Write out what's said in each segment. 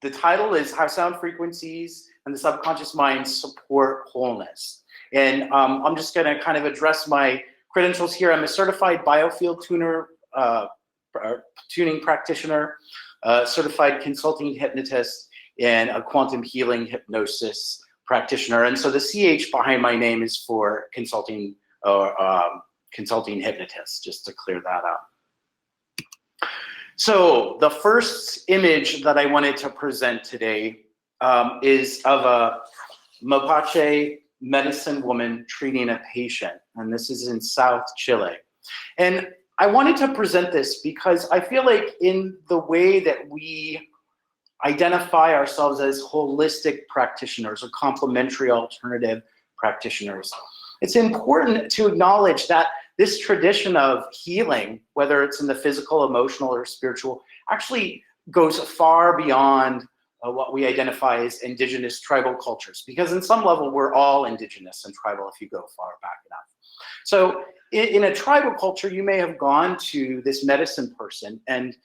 the title is How Sound Frequencies and the Subconscious Mind Support Wholeness. And I'm just going to kind of address my credentials here. I'm a certified Biofield tuner, tuning practitioner, certified consulting hypnotist, and a quantum healing hypnosis practitioner. And so the CH behind my name is for consulting or consulting hypnotist, just to clear that up. So the first image that I wanted to present today is of a Mapuche medicine woman treating a patient, and this is in South Chile. And I wanted to present this because I feel like in the way that we identify ourselves as holistic practitioners or complementary alternative practitioners, it's important to acknowledge that this tradition of healing, whether it's in the physical, emotional, or spiritual, actually goes far beyond what we identify as indigenous tribal cultures, because in some level we're all indigenous and tribal if you go far back enough. So in a tribal culture, you may have gone to this medicine person and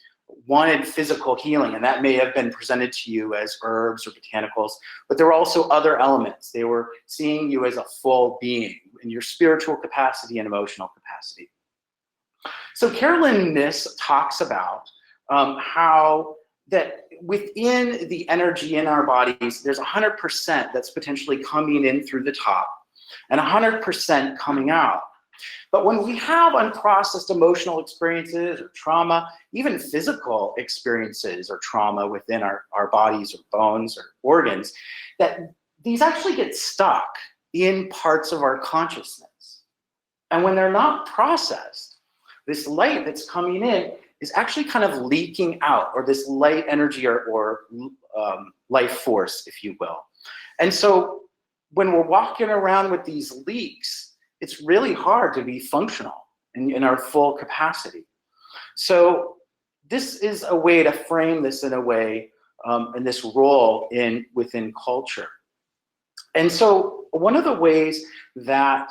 wanted physical healing, and that may have been presented to you as herbs or botanicals, but there were also other elements. They were seeing you as a full being in your spiritual capacity and emotional capacity. So Carolyn Myss talks about how that within the energy in our bodies, there's 100% that's potentially coming in through the top and 100% coming out. But when we have unprocessed emotional experiences or trauma, even physical experiences or trauma within our bodies or bones or organs, that these actually get stuck in parts of our consciousness. And when they're not processed, this light that's coming in is actually kind of leaking out, or this light energy or life force, if you will. And so when we're walking around with these leaks, it's really hard to be functional in our full capacity. So this is a way to frame this in a way, in this role within culture. And so one of the ways that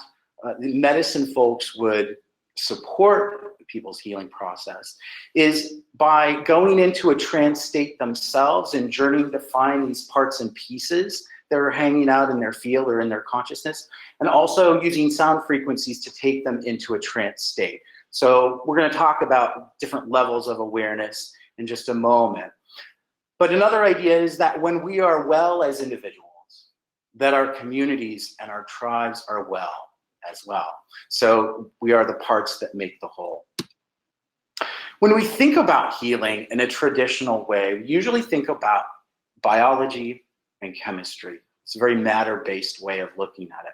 the medicine folks would support people's healing process is by going into a trance state themselves and journeying to find these parts and pieces that are hanging out in their field or in their consciousness, and also using sound frequencies to take them into a trance state. So we're going to talk about different levels of awareness in just a moment. But another idea is that when we are well as individuals, that our communities and our tribes are well as well. So we are the parts that make the whole. When we think about healing in a traditional way, we usually think about biology and chemistry. It's a very matter-based way of looking at it.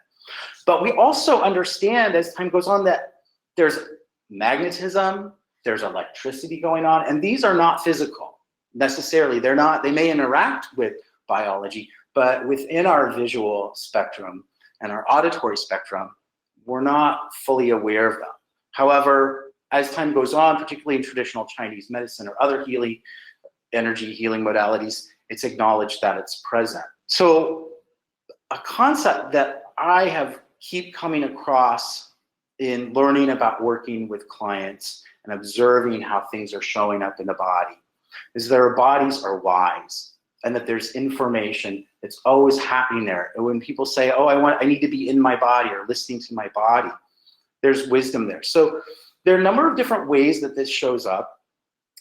But we also understand as time goes on that there's magnetism, there's electricity going on, and these are not physical necessarily. They're not, they may interact with biology, but within our visual spectrum and our auditory spectrum, we're not fully aware of them. However, as time goes on, particularly in traditional Chinese medicine or other energy healing modalities, it's acknowledged that it's present. So a concept that I keep coming across in learning about working with clients and observing how things are showing up in the body is that our bodies are wise, and that there's information that's always happening there. And when people say, oh, I need to be in my body or listening to my body, there's wisdom there. So there are a number of different ways that this shows up.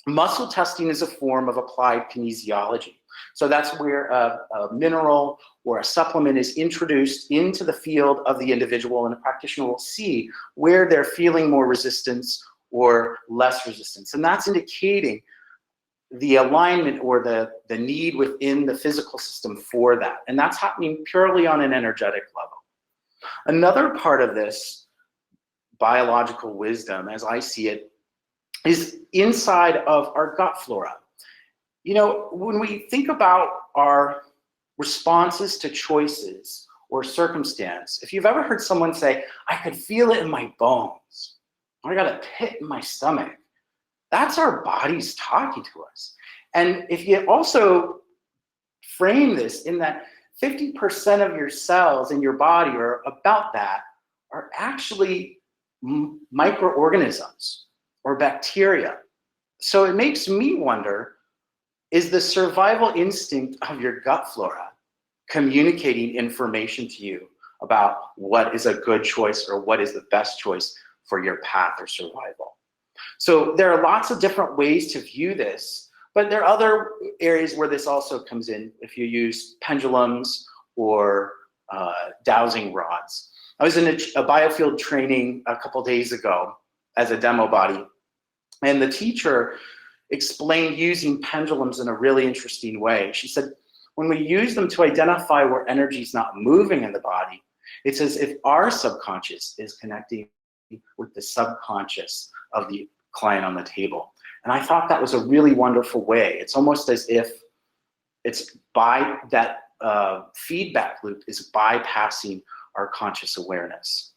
Muscle testing is a form of applied kinesiology. So that's where a mineral or a supplement is introduced into the field of the individual, and the practitioner will see where they're feeling more resistance or less resistance. And that's indicating the alignment or the need within the physical system for that. And that's happening purely on an energetic level. Another part of this biological wisdom, as I see it, is inside of our gut flora. You know, when we think about our responses to choices or circumstance, if you've ever heard someone say, I could feel it in my bones, or I got a pit in my stomach, that's our bodies talking to us. And if you also frame this in that 50% of your cells in your body, or about that, are actually microorganisms or bacteria. So it makes me wonder, is the survival instinct of your gut flora communicating information to you about what is a good choice or what is the best choice for your path or survival. So there are lots of different ways to view this, but there are other areas where this also comes in if you use pendulums or dowsing rods. I was in a Biofield training a couple days ago as a demo body, and the teacher explained using pendulums in a really interesting way. She said, when we use them to identify where energy is not moving in the body, it's as if our subconscious is connecting with the subconscious of the client on the table. And I thought that was a really wonderful way. It's almost as if it's by that feedback loop is bypassing our conscious awareness.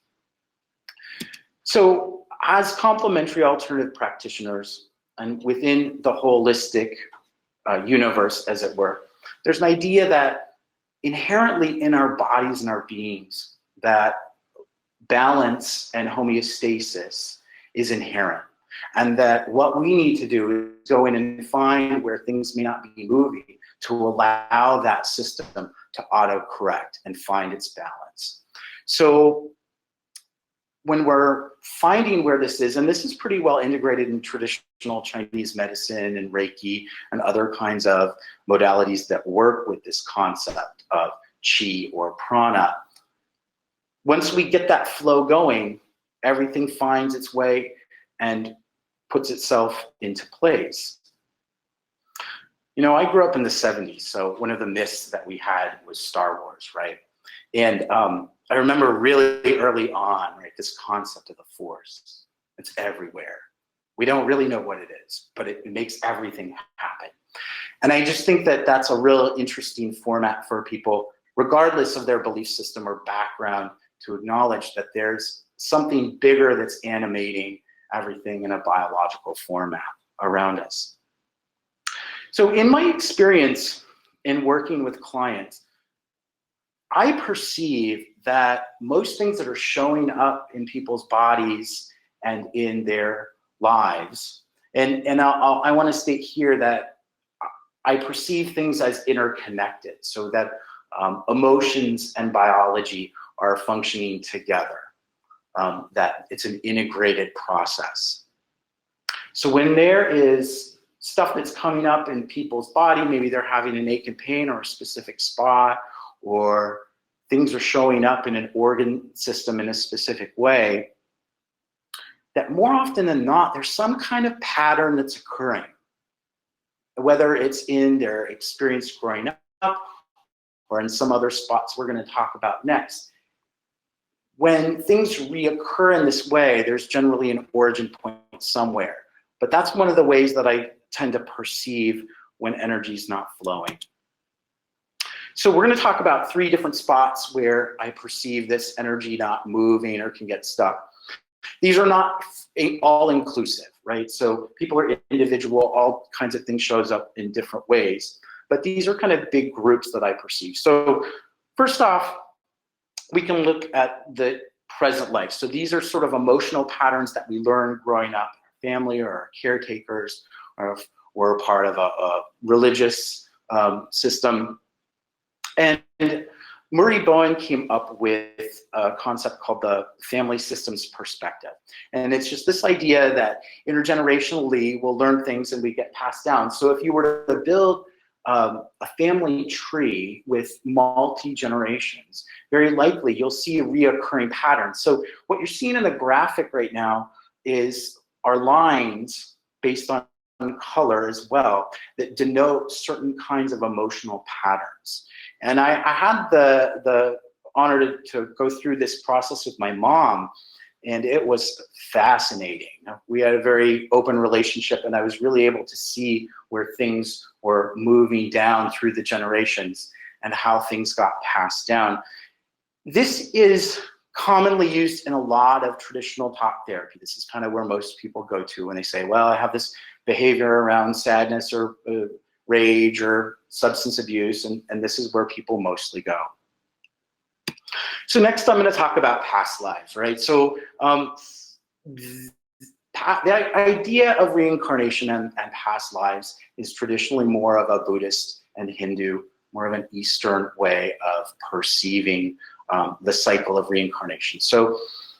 So as complementary alternative practitioners, and within the holistic universe, as it were, there's an idea that inherently in our bodies and our beings, that balance and homeostasis is inherent. And that what we need to do is go in and find where things may not be moving to allow that system to auto-correct and find its balance. So when we're finding where this is, and this is pretty well integrated in traditional Chinese medicine and Reiki and other kinds of modalities that work with this concept of qi or prana. Once we get that flow going, everything finds its way and puts itself into place. You know, I grew up in the 70s, so one of the myths that we had was Star Wars, right? And I remember really early on, right, this concept of the Force. It's everywhere. We don't really know what it is, but it makes everything happen. And I just think that that's a real interesting format for people, regardless of their belief system or background, to acknowledge that there's something bigger that's animating everything in a biological format around us. So in my experience in working with clients, I perceive that most things that are showing up in people's bodies and in their lives, and I want to state here that I perceive things as interconnected, so that emotions and biology are functioning together, that it's an integrated process. So when there is stuff that's coming up in people's body, maybe they're having an ache and pain or a specific spot, or things are showing up in an organ system in a specific way, that more often than not, there's some kind of pattern that's occurring. Whether it's in their experience growing up or in some other spots we're going to talk about next. When things reoccur in this way, there's generally an origin point somewhere. But that's one of the ways that I tend to perceive when energy is not flowing. So we're going to talk about 3 different spots where I perceive this energy not moving or can get stuck. These are not all inclusive, right? So people are individual, all kinds of things shows up in different ways, but these are kind of big groups that I perceive. So first off, we can look at the present life. So these are sort of emotional patterns that we learn growing up, family or our caretakers, or if we're part of a religious system. And Murray Bowen came up with a concept called the family systems perspective. And it's just this idea that intergenerationally we'll learn things and we get passed down. So if you were to build a family tree with multi-generations, very likely you'll see a reoccurring pattern. So what you're seeing in the graphic right now is our lines based on color as well that denote certain kinds of emotional patterns. And I had the honor to go through this process with my mom, and it was fascinating. We had a very open relationship, and I was really able to see where things were moving down through the generations and how things got passed down. This is commonly used in a lot of traditional talk therapy. This is kind of where most people go to when they say, well, I have this behavior around sadness or rage or substance abuse, and this is where people mostly go. So next I'm going to talk about past lives, right? So The idea of reincarnation and past lives is traditionally more of a Buddhist and Hindu, more of an Eastern way of perceiving the cycle of reincarnation. So,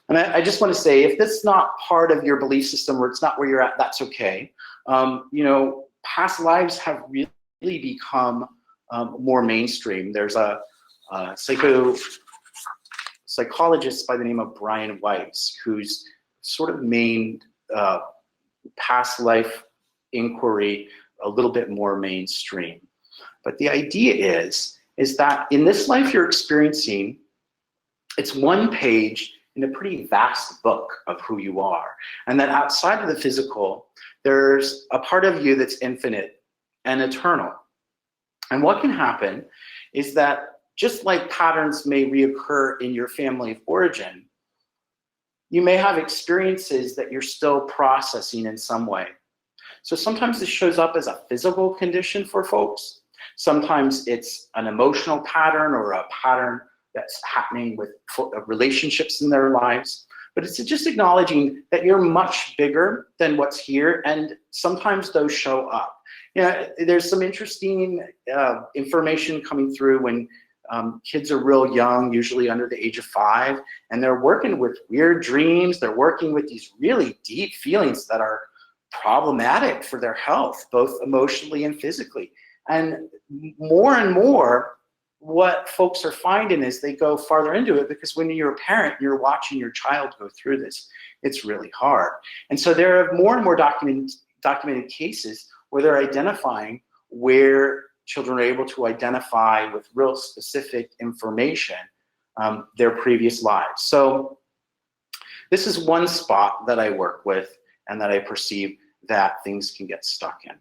and I just want to say, if that's not part of your belief system or it's not where you're at, that's okay. You know, past lives have really become more mainstream. There's a psychologist by the name of Brian Weiss, who's sort of made past life inquiry a little bit more mainstream. But the idea is that in this life you're experiencing, it's one page in a pretty vast book of who you are. And that outside of the physical, there's a part of you that's infinite and eternal. And what can happen is that just like patterns may reoccur in your family of origin, you may have experiences that you're still processing in some way. So sometimes this shows up as a physical condition for folks. Sometimes it's an emotional pattern or a pattern that's happening with relationships in their lives. But it's just acknowledging that you're much bigger than what's here, and sometimes those show up. You know, there's some interesting information coming through when kids are real young, usually under the age of 5, and they're working with weird dreams. They're working with these really deep feelings that are problematic for their health, both emotionally and physically. And more, what folks are finding is they go farther into it, because when you're a parent, you're watching your child go through this. It's really hard. And so there are more and more documented cases where they're identifying where children are able to identify with real specific information their previous lives. So this is one spot that I work with and that I perceive that things can get stuck in.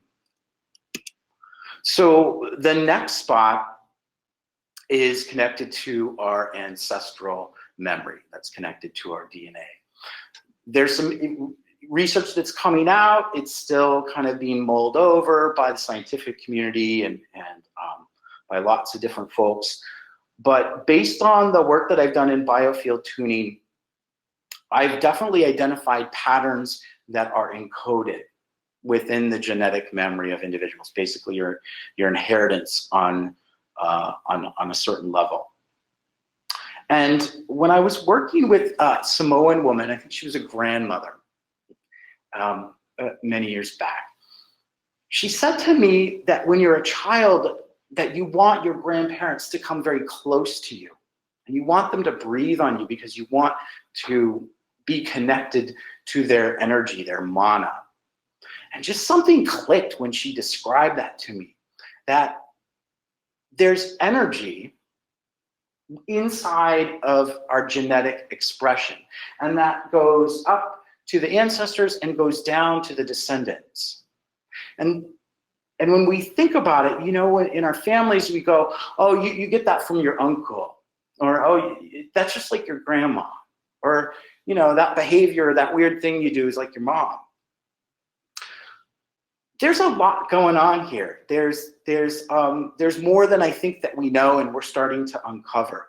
So the next spot is connected to our ancestral memory, that's connected to our DNA. There's some research that's coming out. It's still kind of being mulled over by the scientific community and by lots of different folks. But based on the work that I've done in biofield tuning, I've definitely identified patterns that are encoded within the genetic memory of individuals, basically your inheritance on a certain level. And when I was working with a Samoan woman, I think she was a grandmother many years back, she said to me that when you're a child, that you want your grandparents to come very close to you, and you want them to breathe on you because you want to be connected to their energy, their mana. And just something clicked when she described that to me, that there's energy inside of our genetic expression, and that goes up to the ancestors and goes down to the descendants. And when we think about it, you know, in our families, we go, oh, you get that from your uncle, or oh, that's just like your grandma, or, you know, that behavior, that weird thing you do is like your mom. There's a lot going on here. There's more than I think that we know, and we're starting to uncover.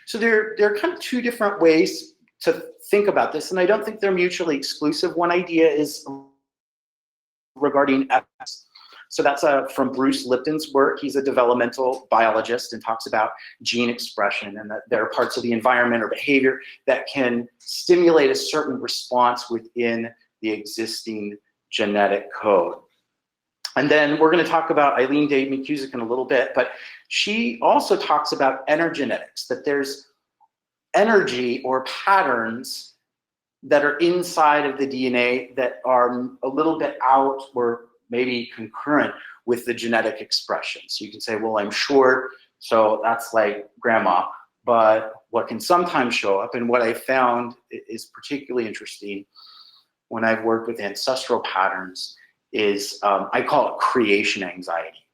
So there are kind of two different ways to think about this, and I don't think they're mutually exclusive. One idea is regarding ethics. So that's from Bruce Lipton's work. He's a developmental biologist and talks about gene expression, and that there are parts of the environment or behavior that can stimulate a certain response within the existing genetic code. And then we're going to talk about Eileen Day McCusick in a little bit, but she also talks about energenetics, that there's energy or patterns that are inside of the DNA that are a little bit out or maybe concurrent with the genetic expression. So you can say, well, I'm short, so that's like grandma. But what can sometimes show up, and what I found is particularly interesting when I've worked with ancestral patterns, is I call it creation anxiety.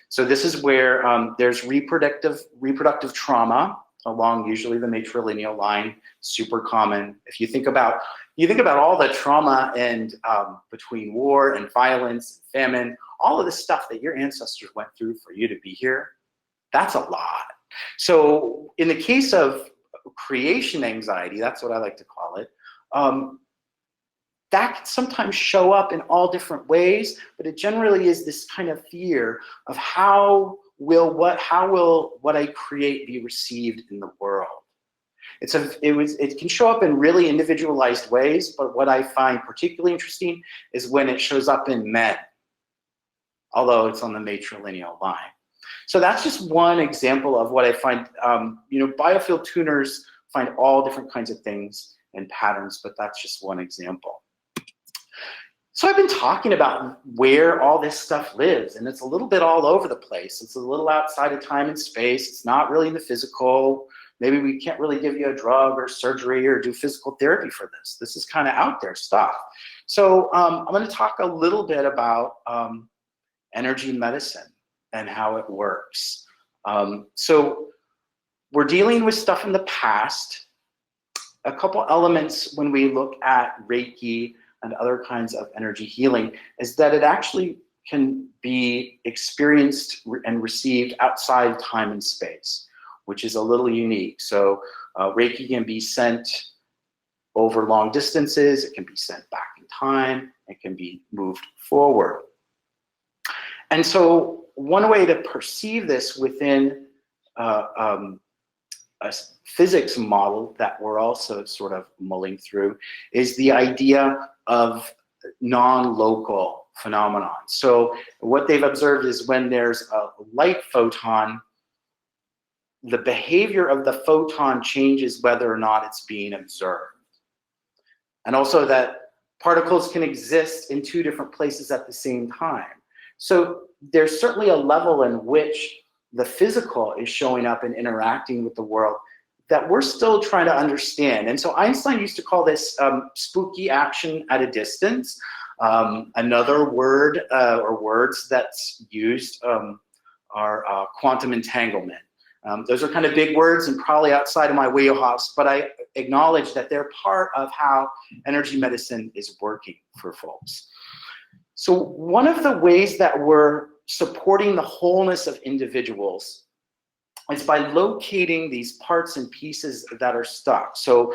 So this is where there's reproductive trauma along usually the matrilineal line, super common. If you think about all the trauma and between war and violence, and famine, all of the stuff that your ancestors went through for you to be here, that's a lot. So in the case of creation anxiety, that's what I like to call it, that can sometimes show up in all different ways, but it generally is this kind of fear of how will what I create be received in the world. It can show up in really individualized ways, but what I find particularly interesting is when it shows up in men, although it's on the matrilineal line. So that's just one example of what I find. Biofield tuners find all different kinds of things and patterns, but that's just one example. So I've been talking about where all this stuff lives, and it's a little bit all over the place. It's a little outside of time and space. It's not really in the physical. Maybe we can't really give you a drug or surgery or do physical therapy for this. This is kind of out there stuff. So I'm going to talk a little bit about energy medicine and how it works. So we're dealing with stuff in the past. A couple elements when we look at Reiki and other kinds of energy healing is that it actually can be experienced and received outside time and space, which is a little unique. So Reiki can be sent over long distances, it can be sent back in time, it can be moved forward. And so one way to perceive this within a physics model that we're also sort of mulling through is the idea of non-local phenomenon. So what they've observed is when there's a light photon, the behavior of the photon changes whether or not it's being observed. And also that particles can exist in two different places at the same time. So there's certainly a level in which the physical is showing up and interacting with the world that we're still trying to understand. And so Einstein used to call this spooky action at a distance. Another word or words that's used are quantum entanglement. Those are kind of big words and probably outside of my wheelhouse, but I acknowledge that they're part of how energy medicine is working for folks. So one of the ways that we're supporting the wholeness of individuals is by locating these parts and pieces that are stuck. So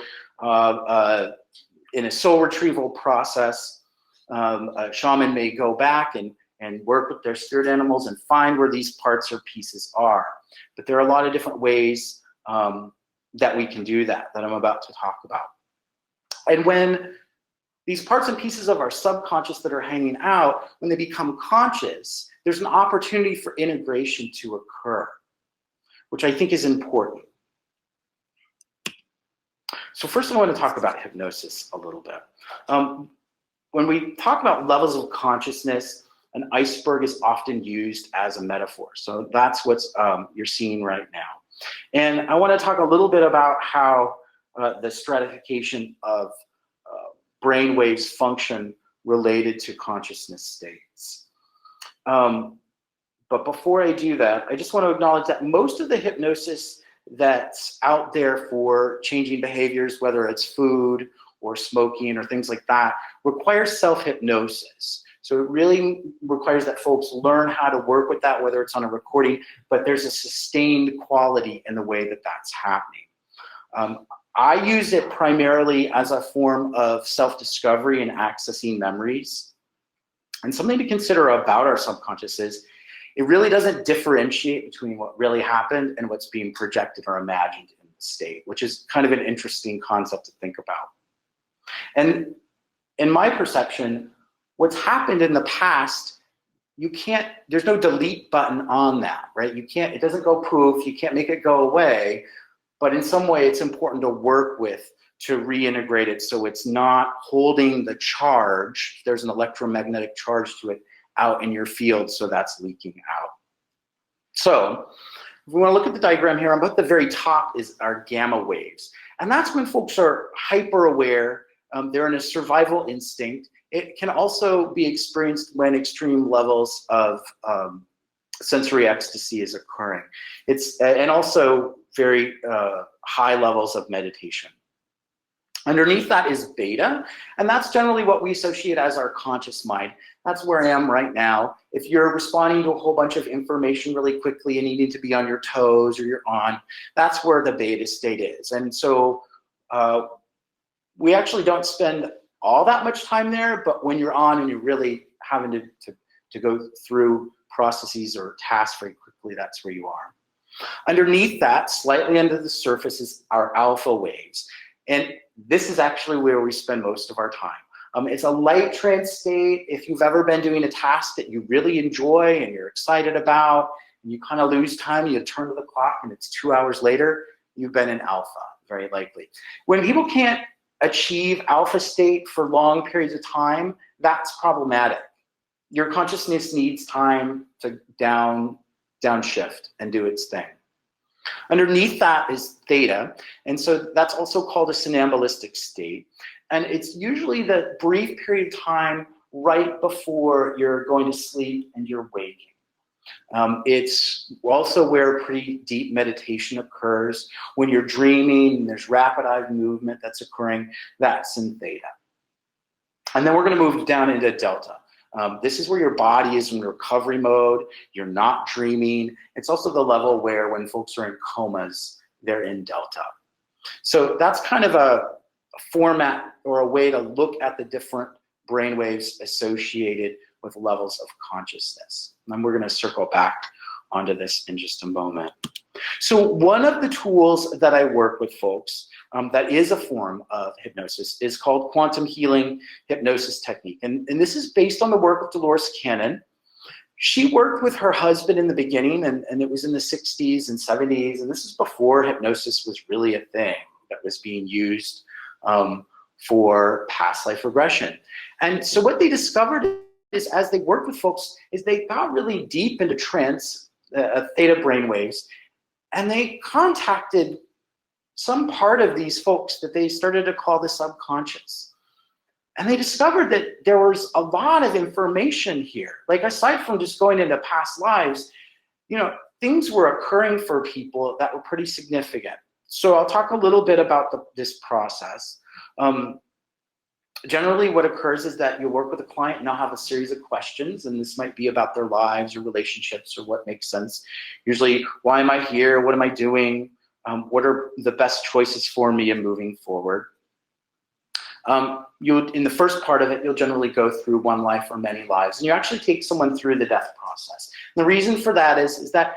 in a soul retrieval process, a shaman may go back and work with their spirit animals and find where these parts or pieces are. But there are a lot of different ways that we can do that I'm about to talk about. And when these parts and pieces of our subconscious that are hanging out, when they become conscious, there's an opportunity for integration to occur, which I think is important. So first I want to talk about hypnosis a little bit. When we talk about levels of consciousness, an iceberg is often used as a metaphor. So that's what you're seeing right now. And I want to talk a little bit about how the stratification of brain waves function related to consciousness states. But before I do that, I just want to acknowledge that most of the hypnosis that's out there for changing behaviors, whether it's food or smoking or things like that, requires self-hypnosis. So it really requires that folks learn how to work with that, whether it's on a recording, but there's a sustained quality in the way that that's happening. I use it primarily as a form of self-discovery and accessing memories. And something to consider about our subconscious is it really doesn't differentiate between what really happened and what's being projected or imagined in the state, which is kind of an interesting concept to think about. And in my perception, what's happened in the past, there's no delete button on that, right? It doesn't go poof, you can't make it go away, but in some way it's important to work with to reintegrate it so it's not holding the charge, if there's an electromagnetic charge to it, out in your field, so that's leaking out. So if we want to look at the diagram here, on the very top is our gamma waves. And that's when folks are hyper aware, they're in a survival instinct. It can also be experienced when extreme levels of sensory ecstasy is occurring. And also very high levels of meditation. Underneath that is beta, and that's generally what we associate as our conscious mind. That's where I am right now. If you're responding to a whole bunch of information really quickly and needing to be on your toes or you're on, that's where the beta state is. And so we actually don't spend all that much time there, but when you're on and you're really having to go through processes or tasks very quickly, that's where you are. Underneath that, slightly under the surface, is our alpha waves. And this is actually where we spend most of our time. It's a light trance state. If you've ever been doing a task that you really enjoy and you're excited about, and you kind of lose time, you turn to the clock and it's 2 hours later, you've been in alpha, very likely. When people can't achieve alpha state for long periods of time, that's problematic. Your consciousness needs time to downshift and do its thing. Underneath that is theta, and so that's also called a somnambulistic state. And it's usually the brief period of time right before you're going to sleep and you're waking. It's also where pretty deep meditation occurs. When you're dreaming and there's rapid eye movement that's occurring, that's in theta. And then we're going to move down into delta. This is where your body is in recovery mode. You're not dreaming. It's also the level where when folks are in comas, they're in delta. So that's kind of a format or a way to look at the different brainwaves associated with levels of consciousness. And we're going to circle back onto this in just a moment. So one of the tools that I work with folks that is a form of hypnosis is called quantum healing hypnosis technique. And this is based on the work of Dolores Cannon. She worked with her husband in the beginning, and it was in the 60s and 70s. And this is before hypnosis was really a thing that was being used for past life regression. And so what they discovered is, as they worked with folks, is they got really deep into trance, theta brainwaves, and they contacted some part of these folks that they started to call the subconscious. And they discovered that there was a lot of information here. Like, aside from just going into past lives, you know, things were occurring for people that were pretty significant. So I'll talk a little bit about this process. Generally, what occurs is that you work with a client and they'll have a series of questions, and this might be about their lives or relationships or what makes sense. Usually, why am I here? What am I doing? What are the best choices for me in moving forward? In the first part of it, you'll generally go through one life or many lives, and you actually take someone through the death process. And the reason for that is that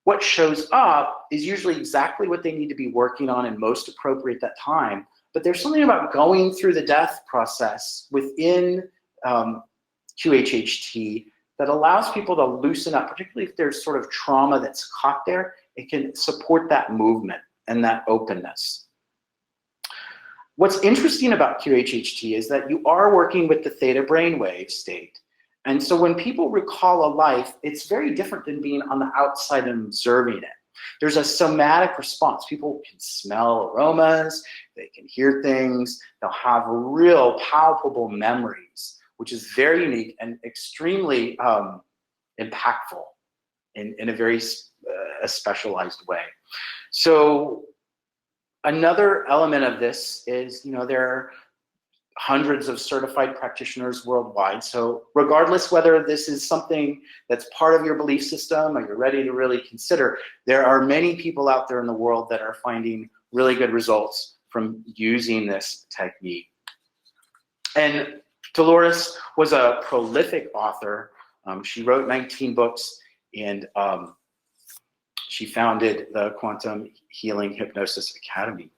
what shows up is usually exactly what they need to be working on and most appropriate at that time. But there's something about going through the death process within QHHT that allows people to loosen up, particularly if there's sort of trauma that's caught there. It can support that movement and that openness. What's interesting about QHHT is that you are working with the theta brainwave state. And so when people recall a life, it's very different than being on the outside and observing it. There's a somatic response. People can smell aromas, they can hear things, they'll have real palpable memories, which is very unique and extremely impactful in a very specialized way. So another element of this is, you know, there are hundreds of certified practitioners worldwide. So regardless whether this is something that's part of your belief system or you're ready to really consider, there are many people out there in the world that are finding really good results from using this technique. And Dolores was a prolific author. She wrote 19 books, and she founded the Quantum Healing Hypnosis Academy.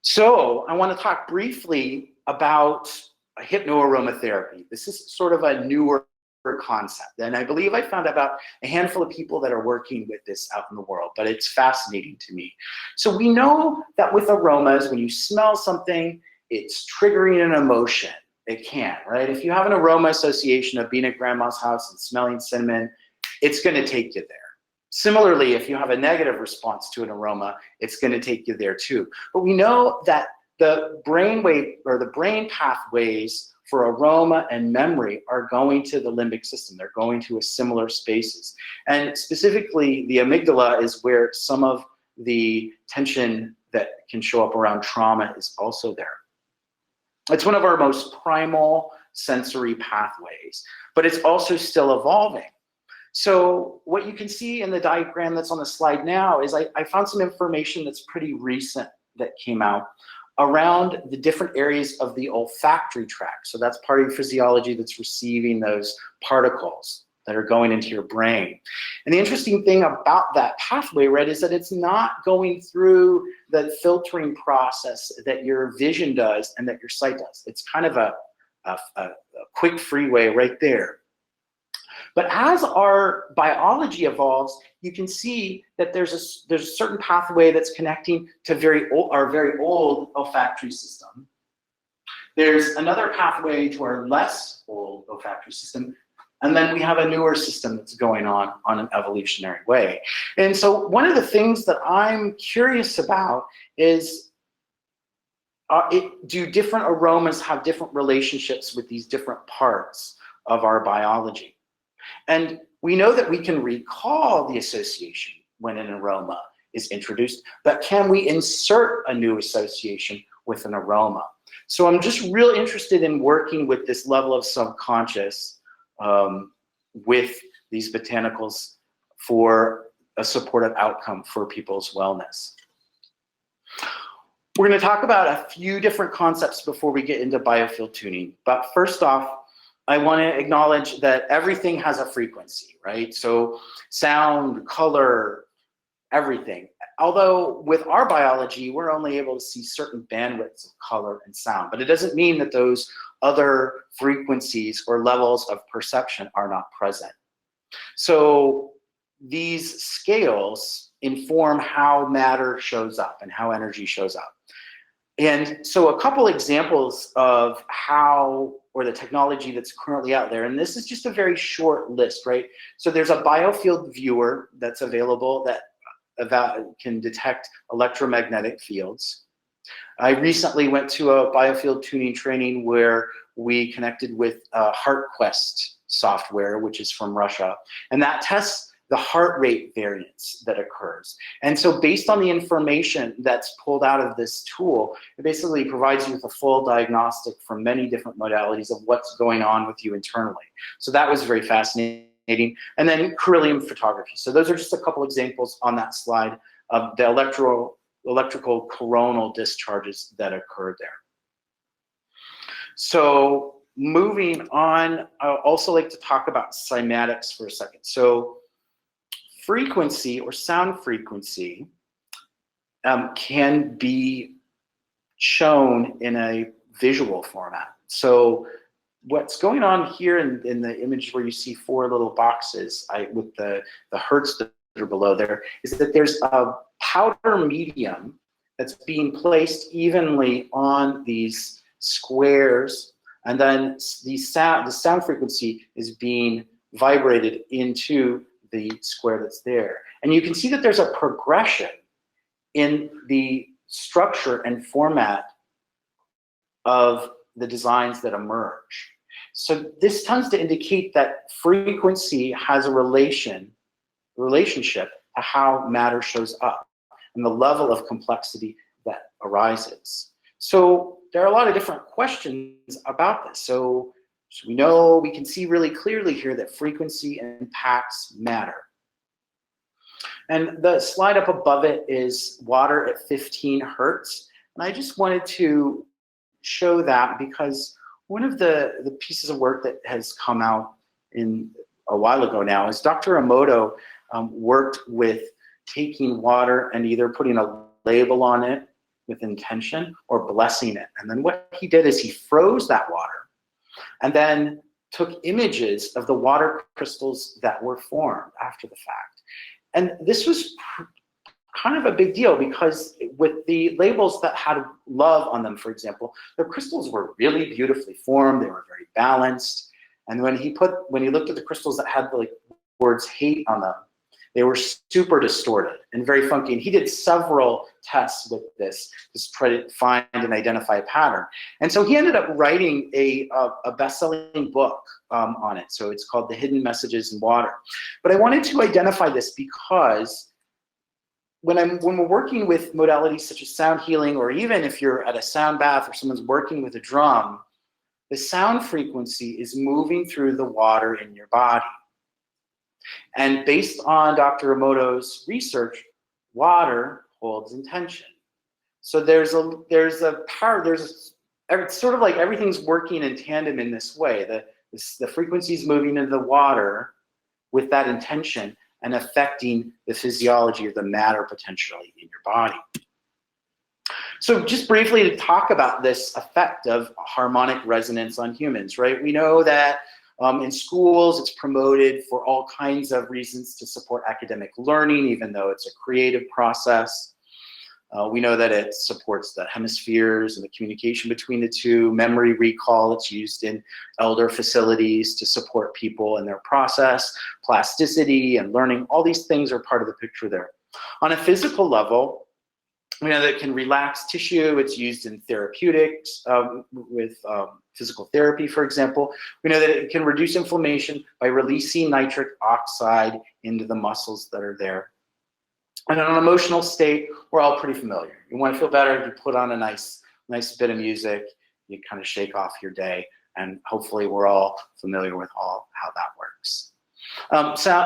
So I want to talk briefly about hypnoaromatherapy. This is sort of a newer concept, and I believe I found about a handful of people that are working with this out in the world, but it's fascinating to me. So we know that with aromas, when you smell something, it's triggering an emotion. It can, right? If you have an aroma association of being at grandma's house and smelling cinnamon, it's going to take you there. Similarly, if you have a negative response to an aroma, it's going to take you there too. But we know that the brainwave or the brain pathways for aroma and memory are going to the limbic system. They're going to similar spaces. And specifically, the amygdala is where some of the tension that can show up around trauma is also there. It's one of our most primal sensory pathways, but it's also still evolving. So what you can see in the diagram that's on the slide now is I found some information that's pretty recent that came out. around the different areas of the olfactory tract. So that's part of your physiology that's receiving those particles that are going into your brain. And the interesting thing about that pathway, right, is that it's not going through the filtering process that your vision does and that your sight does. It's kind of a quick freeway right there. But as our biology evolves, you can see that there's a certain pathway that's connecting to our very old olfactory system. There's another pathway to our less old olfactory system, and then we have a newer system that's going on an evolutionary way. And so one of the things that I'm curious about is, do different aromas have different relationships with these different parts of our biology? And we know that we can recall the association when an aroma is introduced, but can we insert a new association with an aroma? So I'm just real interested in working with this level of subconscious with these botanicals for a supportive outcome for people's wellness. We're going to talk about a few different concepts before we get into biofield tuning. But first off, I want to acknowledge that everything has a frequency, right? So sound, color, everything. Although with our biology, we're only able to see certain bandwidths of color and sound, but it doesn't mean that those other frequencies or levels of perception are not present. So these scales inform how matter shows up and how energy shows up. And so a couple examples of how, or the technology that's currently out there, and this is just a very short list, right? So there's a Biofield viewer that's available that can detect electromagnetic fields. I recently went to a Biofield tuning training where we connected with HeartQuest software, which is from Russia, and that tests the heart rate variance that occurs. And so based on the information that's pulled out of this tool, it basically provides you with a full diagnostic for many different modalities of what's going on with you internally. So that was very fascinating. And then beryllium photography. So those are just a couple examples on that slide of the electrical coronal discharges that occurred there. So moving on, I would also like to talk about cymatics for a second. So frequency or sound frequency can be shown in a visual format. So what's going on here in the image where you see four little boxes with the hertz that are below there is that there's a powder medium that's being placed evenly on these squares, and then the sound frequency is being vibrated into the square that's there. And you can see that there's a progression in the structure and format of the designs that emerge. So this tends to indicate that frequency has a relationship to how matter shows up and the level of complexity that arises. So there are a lot of different questions about this. So we can see really clearly here that frequency impacts matter. And the slide up above it is water at 15 hertz. And I just wanted to show that because one of the pieces of work that has come out in a while ago now is Dr. Emoto worked with taking water and either putting a label on it with intention or blessing it. And then what he did is he froze that water and then took images of the water crystals that were formed after the fact. And this was kind of a big deal because with the labels that had love on them, for example, the crystals were really beautifully formed, they were very balanced. And when he looked at the crystals that had the words hate on them, they were super distorted and very funky. And he did several tests with this to try to find and identify a pattern. And so he ended up writing a best-selling book on it. So it's called The Hidden Messages in Water. But I wanted to identify this because when we're working with modalities such as sound healing, or even if you're at a sound bath or someone's working with a drum, the sound frequency is moving through the water in your body. And based on Dr. Emoto's research, water holds intention. So there's a power, it's sort of like everything's working in tandem in this way. The frequency's moving into the water with that intention and affecting the physiology or the matter potentially in your body. So just briefly to talk about this effect of harmonic resonance on humans, right? We know that in schools it's promoted for all kinds of reasons to support academic learning, even though it's a creative process. We know that it supports the hemispheres and the communication between the two, memory recall. It's used in elder facilities to support people in their process, plasticity and learning. All these things are part of the picture there. On a physical level, we know that it can relax tissue. It's used in therapeutics with physical therapy, for example. We know that it can reduce inflammation by releasing nitric oxide into the muscles that are there. And on an emotional state, we're all pretty familiar. You want to feel better, you put on a nice bit of music, you kind of shake off your day, and hopefully we're all familiar with how that works.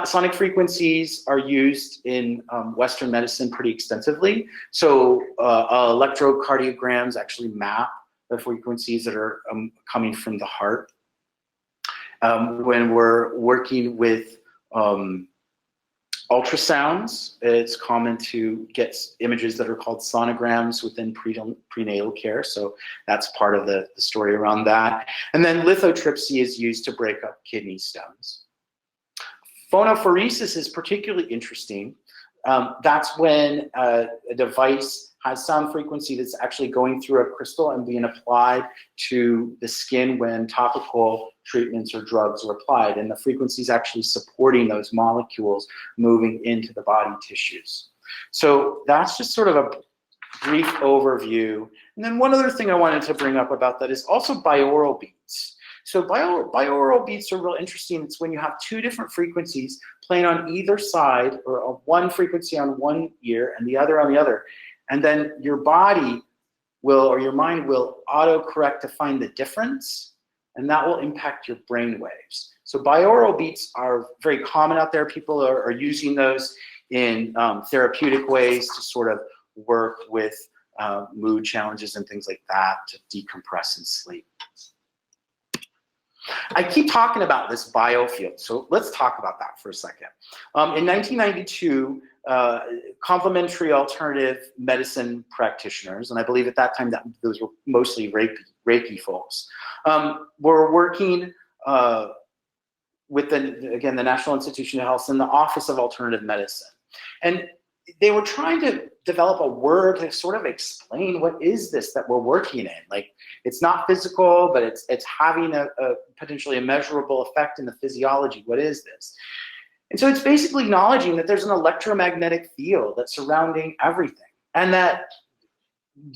Sonic frequencies are used in Western medicine pretty extensively. So electrocardiograms actually map the frequencies that are coming from the heart. When we're working with ultrasounds, it's common to get images that are called sonograms within prenatal care. So that's part of the story around that. And then lithotripsy is used to break up kidney stones. Phonophoresis is particularly interesting. That's when a device has sound frequency that's actually going through a crystal and being applied to the skin when topical treatments or drugs are applied. And the frequency is actually supporting those molecules moving into the body tissues. So that's just sort of a brief overview. And then one other thing I wanted to bring up about that is also binaural beats. So binaural beats are real interesting. It's when you have two different frequencies playing on either side, or one frequency on one ear and the other on the other. And then your body will, or your mind will auto-correct to find the difference, and that will impact your brain waves. So binaural beats are very common out there. People are using those in therapeutic ways to sort of work with mood challenges and things like that, to decompress and sleep. I keep talking about this biofield, so let's talk about that for a second. In 1992, complementary alternative medicine practitioners, and I believe at that time that those were mostly Reiki folks, were working with the National Institution of Health and the Office of Alternative Medicine. And they were trying to develop a word to sort of explain what is this that we're working in. Like, it's not physical, but it's having a potentially a measurable effect in the physiology. What is this? And so it's basically acknowledging that there's an electromagnetic field that's surrounding everything, and that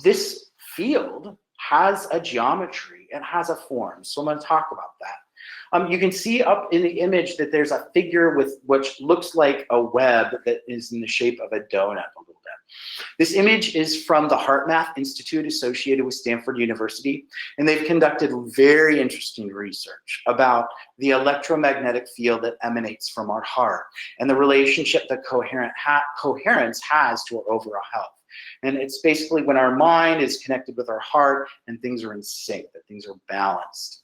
this field has a geometry and has a form. So I'm going to talk about that. You can see up in the image that there's a figure with which looks like a web that is in the shape of a donut a little bit. This image is from the HeartMath Institute associated with Stanford University, and they've conducted very interesting research about the electromagnetic field that emanates from our heart and the relationship that coherence has to our overall health. And it's basically when our mind is connected with our heart and things are in sync, that things are balanced.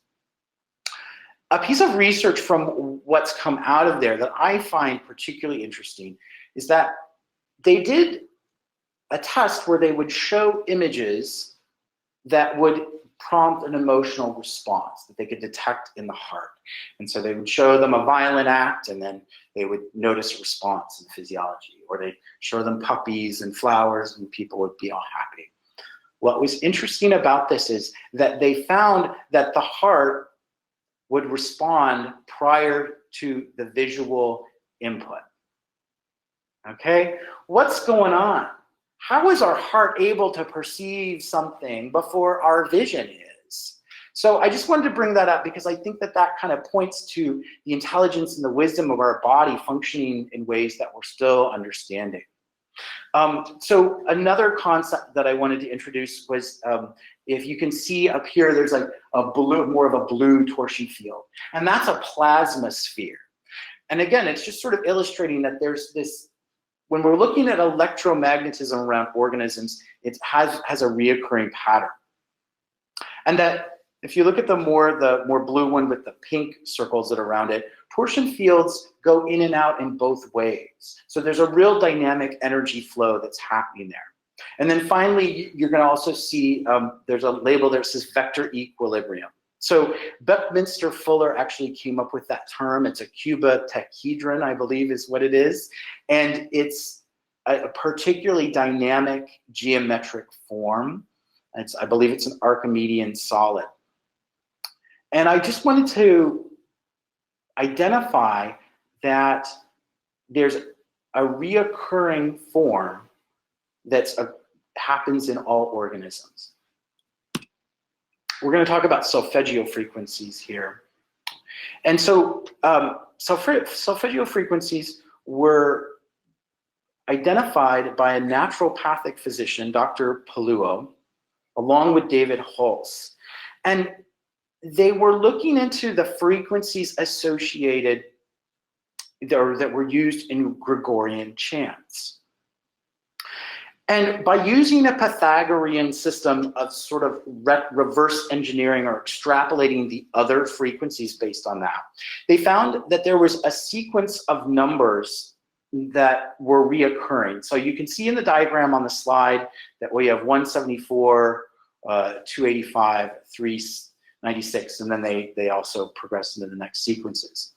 A piece of research from what's come out of there that I find particularly interesting is that they did a test where they would show images that would prompt an emotional response that they could detect in the heart. And so they would show them a violent act, and then they would notice a response in physiology, or they'd show them puppies and flowers, and people would be all happy. What was interesting about this is that they found that the heart would respond prior to the visual input. Okay, what's going on? How is our heart able to perceive something before our vision is? So I just wanted to bring that up because I think that that kind of points to the intelligence and the wisdom of our body functioning in ways that we're still understanding. So another concept that I wanted to introduce was, if you can see up here, there's like a blue, more of a blue torsion field, and that's a plasma sphere. And again, it's just sort of illustrating that there's this when we're looking at electromagnetism around organisms, it has a reoccurring pattern. And that if you look at the more blue one with the pink circles that are around it, torsion fields go in and out in both ways. So there's a real dynamic energy flow that's happening there. And then finally, you're going to also see there's a label that says vector equilibrium. So Buckminster Fuller actually came up with that term. It's a cubotetrahedron, I believe is what it is. And it's a particularly dynamic geometric form. I believe it's an Archimedean solid. And I just wanted to identify that there's a reoccurring form that happens in all organisms. We're going to talk about solfeggio frequencies here. And so solfeggio frequencies were identified by a naturopathic physician, Dr. Paluo, along with David Hulse. And they were looking into the frequencies associated that were used in Gregorian chants. And by using a Pythagorean system of sort of reverse engineering or extrapolating the other frequencies based on that, they found that there was a sequence of numbers that were reoccurring. So you can see in the diagram on the slide that we have 174, 285, 396, and then they also progress into the next sequences.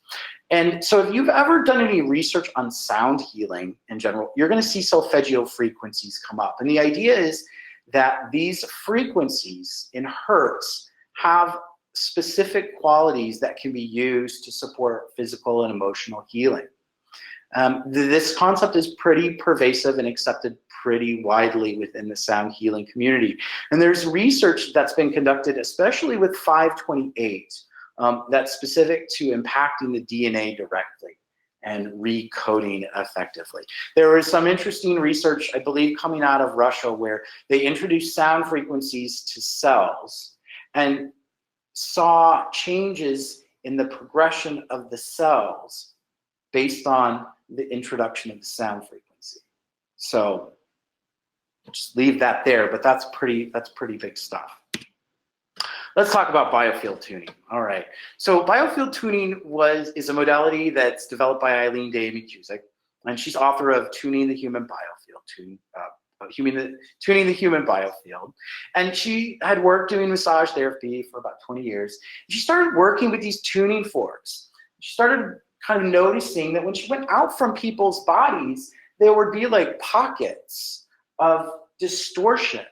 And so if you've ever done any research on sound healing in general, you're going to see solfeggio frequencies come up. And the idea is that these frequencies in hertz have specific qualities that can be used to support physical and emotional healing. This concept is pretty pervasive and accepted pretty widely within the sound healing community. And there's research that's been conducted, especially with 528, that's specific to impacting the DNA directly and recoding effectively. There was some interesting research, I believe, coming out of Russia where they introduced sound frequencies to cells and saw changes in the progression of the cells based on the introduction of the sound frequency. So just leave that there, but that's pretty big stuff. Let's talk about biofield tuning. All right. So biofield tuning is a modality that's developed by Eileen Day McCusick, and she's author of Tuning the Human Biofield, Tuning the Human Biofield. And she had worked doing massage therapy for about 20 years. She started working with these tuning forks. She started kind of noticing that when she went out from people's bodies, there would be like pockets of distortion.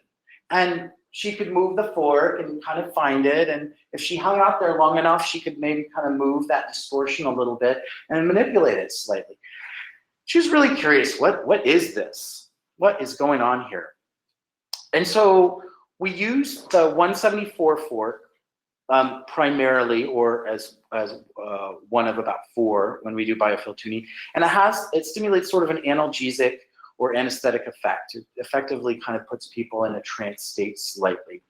And she could move the fork and kind of find it. And if she hung out there long enough, she could maybe kind of move that distortion a little bit and manipulate it slightly. She was really curious, what is this? What is going on here? And so we used the 174 fork primarily, or as one of about 4 when we do biofield tuning. And it stimulates sort of an analgesic or anesthetic effect. It effectively kind of puts people in a trance state slightly.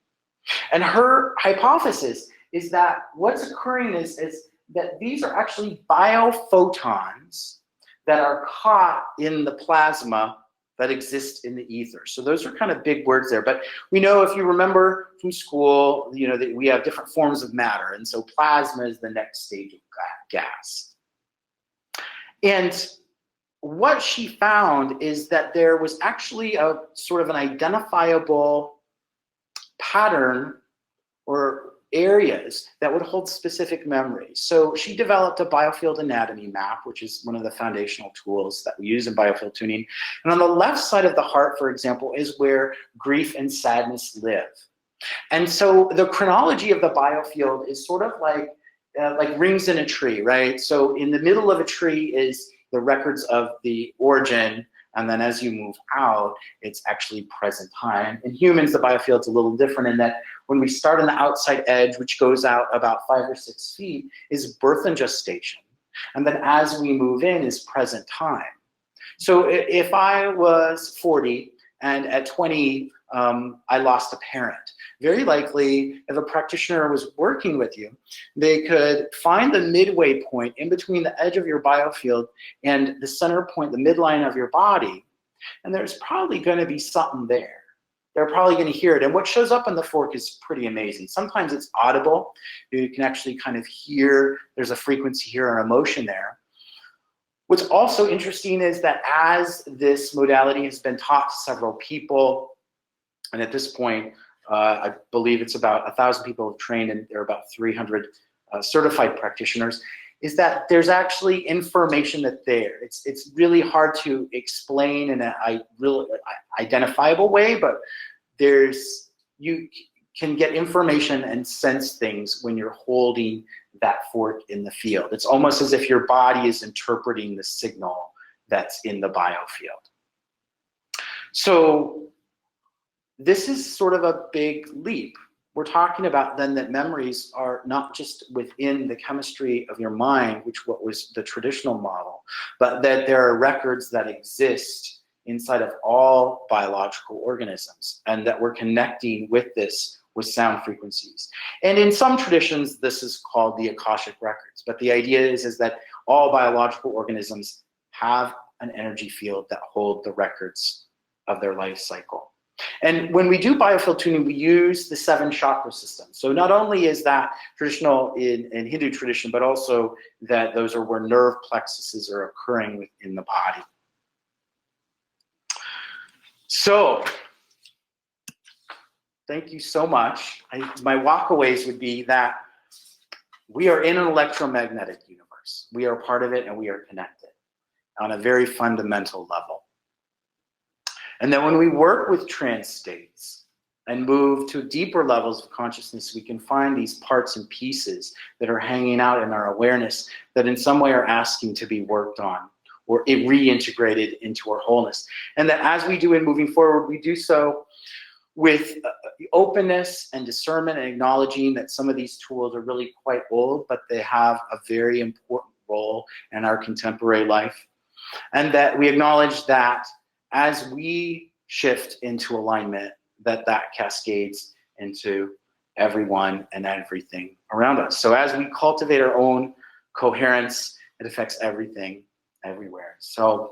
And her hypothesis is that what's occurring is that these are actually biophotons that are caught in the plasma that exist in the ether. So those are kind of big words there. But we know, if you remember from school, you know, that we have different forms of matter. And so plasma is the next stage of gas. And what she found is that there was actually a sort of an identifiable pattern or areas that would hold specific memories. So she developed a biofield anatomy map, which is one of the foundational tools that we use in biofield tuning. And on the left side of the heart, for example, is where grief and sadness live. And so the chronology of the biofield is sort of like rings in a tree, right? So in the middle of a tree is the records of the origin, and then as you move out, it's actually present time. In humans, the biofield's a little different in that when we start on the outside edge, which goes out about 5 or 6 feet, is birth and gestation. And then as we move in is present time. So if I was 40 and at 20, I lost a parent. Very likely, if a practitioner was working with you, they could find the midway point in between the edge of your biofield and the center point, the midline of your body, and there's probably going to be something there. They're probably going to hear it. And what shows up on the fork is pretty amazing. Sometimes it's audible. You can actually kind of hear, there's a frequency here or emotion there. What's also interesting is that as this modality has been taught to several people, and at this point, I believe it's about 1,000 people have trained, and there are about 300 certified practitioners, is that there's actually information that's there. It's really hard to explain in a really identifiable way, but you can get information and sense things when you're holding that fork in the field. It's almost as if your body is interpreting the signal that's in the biofield. So this is sort of a big leap. We're talking about then that memories are not just within the chemistry of your mind, which what was the traditional model, but that there are records that exist inside of all biological organisms, and that we're connecting with this with sound frequencies. And in some traditions, this is called the Akashic records. But the idea is that all biological organisms have an energy field that hold the records of their life cycle. And when we do biofield tuning, we use the 7 chakra system. So not only is that traditional in Hindu tradition, but also that those are where nerve plexuses are occurring within the body. So thank you so much. My walkaways would be that we are in an electromagnetic universe. We are part of it, and we are connected on a very fundamental level. And then when we work with trance states and move to deeper levels of consciousness, we can find these parts and pieces that are hanging out in our awareness that in some way are asking to be worked on or reintegrated into our wholeness. And that as we do in moving forward, we do so with openness and discernment and acknowledging that some of these tools are really quite old, but they have a very important role in our contemporary life. And that we acknowledge that as we shift into alignment, that cascades into everyone and everything around us. So as we cultivate our own coherence, it affects everything, everywhere. So